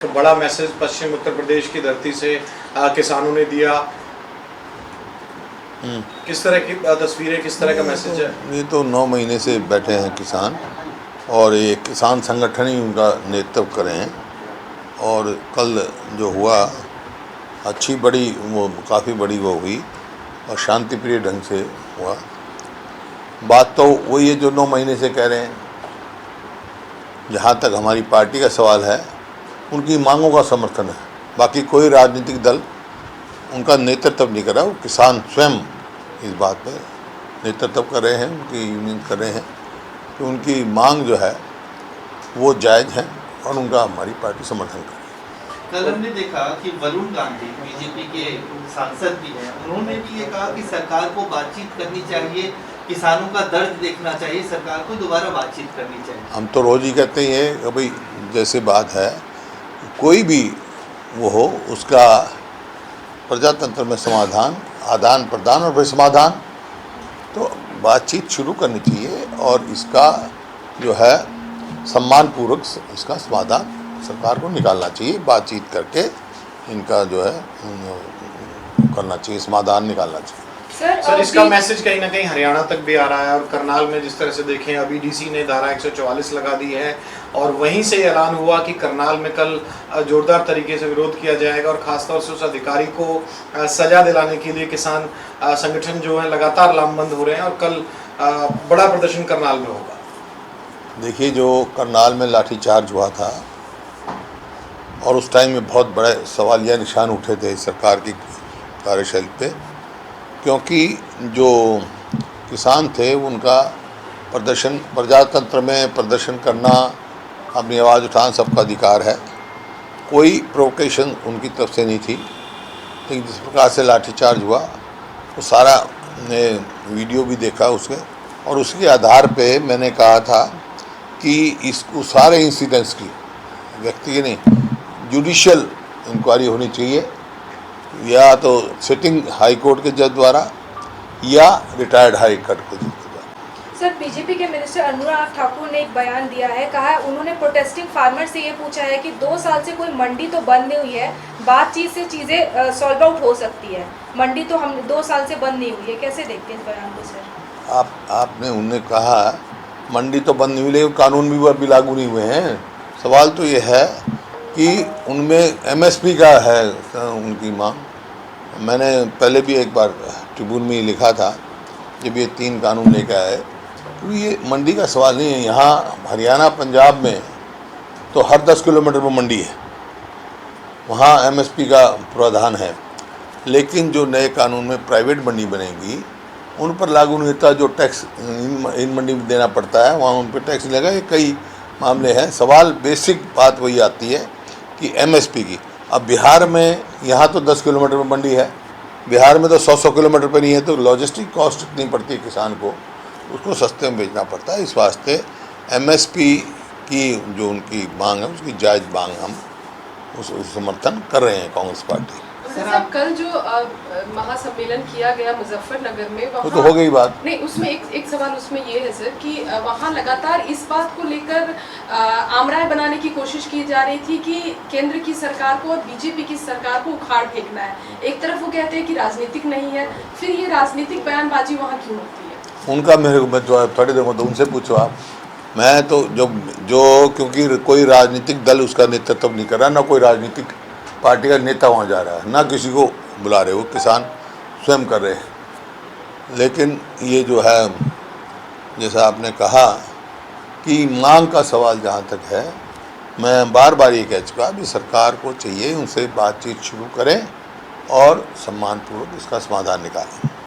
तो बड़ा मैसेज पश्चिम उत्तर प्रदेश की धरती से किसानों ने दिया। किस तरह की तस्वीरें, किस तरह का मैसेज है? ये तो 9 महीने से बैठे हैं किसान, और ये किसान संगठन ही उनका नेतृत्व कर रहे हैं। और कल जो हुआ अच्छी बड़ी वो काफ़ी बड़ी वो हुई और शांतिप्रिय ढंग से हुआ। बात तो वही है जो 9 महीने से कह रहे हैं। जहाँ तक हमारी पार्टी का सवाल है, उनकी मांगों का समर्थन है। बाकी कोई राजनीतिक दल उनका नेतृत्व नहीं कर रहा। वो किसान स्वयं इस बात पर नेतृत्व कर रहे हैं, उनकी यूनियन कर रहे हैं कि उनकी मांग जो है वो जायज़ है और उनका हमारी पार्टी समर्थन कर रही है। कल हमने देखा कि वरुण गांधी बीजेपी के सांसद भी हैं, उन्होंने भी ये कहा कि सरकार को बातचीत करनी चाहिए, किसानों का दर्द देखना चाहिए, सरकार को दोबारा बातचीत करनी चाहिए। हम तो रोज़ ही कहते ही हैं कि भाई जैसे बात है कोई भी वो हो, उसका प्रजातंत्र में समाधान, आदान प्रदान और फिर समाधान, तो बातचीत शुरू करनी चाहिए और इसका जो है सम्मानपूर्वक इसका समाधान सरकार को निकालना चाहिए। बातचीत करके इनका जो है करना चाहिए, समाधान निकालना चाहिए। सर इसका मैसेज कहीं ना कहीं हरियाणा तक भी आ रहा है और करनाल में जिस तरह से देखें अभी डीसी ने धारा 144 लगा दी है और वहीं से ऐलान हुआ कि करनाल में कल जोरदार तरीके से विरोध किया जाएगा और खासतौर से उस अधिकारी को सजा दिलाने के लिए किसान संगठन जो है लगातार लामबंद हो रहे हैं और कल बड़ा प्रदर्शन करनाल में होगा। देखिए, जो करनाल में लाठीचार्ज हुआ था और उस टाइम में बहुत बड़े सवालिया निशान उठे थे सरकार की कार्यशैली पे, क्योंकि जो किसान थे उनका प्रदर्शन, प्रजातंत्र में प्रदर्शन करना, अपनी आवाज़ उठाना सबका अधिकार है। कोई प्रोवोकेशन उनकी तरफ से नहीं थी। लेकिन जिस प्रकार से लाठीचार्ज हुआ वो सारा ने वीडियो भी देखा उसके, और उसके आधार पे मैंने कहा था कि इसको सारे इंसिडेंट्स की व्यक्ति की नहीं, जुडिशियल इंक्वायरी होनी चाहिए, या तो सिटिंग हाई कोर्ट के जज द्वारा या रिटायर्ड हाई कोर्ट के जज द्वारा। सर, बीजेपी के मिनिस्टर अनुराग ठाकुर ने एक बयान दिया है, कहा है उन्होंने प्रोटेस्टिंग फार्मर से ये पूछा है कि 2 साल से कोई मंडी तो बंद नहीं हुई है, बातचीत से चीज़ें सॉल्व आउट हो सकती है, मंडी तो हम 2 साल से बंद नहीं हुई है। कैसे देखते हैं इस बयान को सर? आपने उन्हें कहा मंडी तो बंद नहीं हुई, लेकिन कानून भी अभी लागू नहीं हुए हैं। सवाल तो ये है कि उनमें MSP का है उनकी मांग। मैंने पहले भी एक बार ट्रिब्यून में लिखा था जब ये 3 कानून लेकर आए, तो ये मंडी का सवाल नहीं है। यहाँ हरियाणा पंजाब में तो हर 10 किलोमीटर पर मंडी है, वहाँ MSP का प्रावधान है। लेकिन जो नए कानून में प्राइवेट मंडी बनेगी उन पर लागू नहीं होता। जो टैक्स इन मंडी में देना पड़ता है वहाँ उन पर टैक्स लगा। ये कई मामले हैं। सवाल बेसिक बात वही आती है कि MSP की। अब बिहार में यहाँ तो 10 किलोमीटर पर मंडी है, बिहार में तो 100 किलोमीटर पर नहीं है, तो लॉजिस्टिक कॉस्ट इतनी पड़ती है किसान को, उसको सस्ते में बेचना पड़ता है। इस वास्ते MSP की जो उनकी मांग है उसकी जायज़ मांग हम उस समर्थन कर रहे हैं कांग्रेस पार्टी। सर, कल जो महासम्मेलन किया गया मुजफ्फरनगर में, वो तो हो गई बात। नहीं, उसमें एक सवाल उसमें ये है सर कि वहाँ लगातार इस बात को लेकर आमराय बनाने की कोशिश की जा रही थी कि केंद्र की सरकार को और बीजेपी की सरकार को उखाड़ फेंकना है। एक तरफ वो कहते हैं कि राजनीतिक नहीं है, फिर ये राजनीतिक बयानबाजी वहाँ क्यों होती है? उनका मेरे को थोड़ी देर में तो उनसे पूछो आप। मैं तो जो क्योंकि कोई राजनीतिक दल उसका नेतृत्व नहीं कर रहा, ना कोई राजनीतिक पार्टी का नेता वहाँ जा रहा है, ना किसी को बुला रहे, वो किसान स्वयं कर रहे हैं। लेकिन ये जो है, जैसा आपने कहा कि मांग का सवाल जहाँ तक है, मैं बार बार ये कह चुका कि सरकार को चाहिए उनसे बातचीत शुरू करें और सम्मानपूर्वक इसका समाधान निकालें।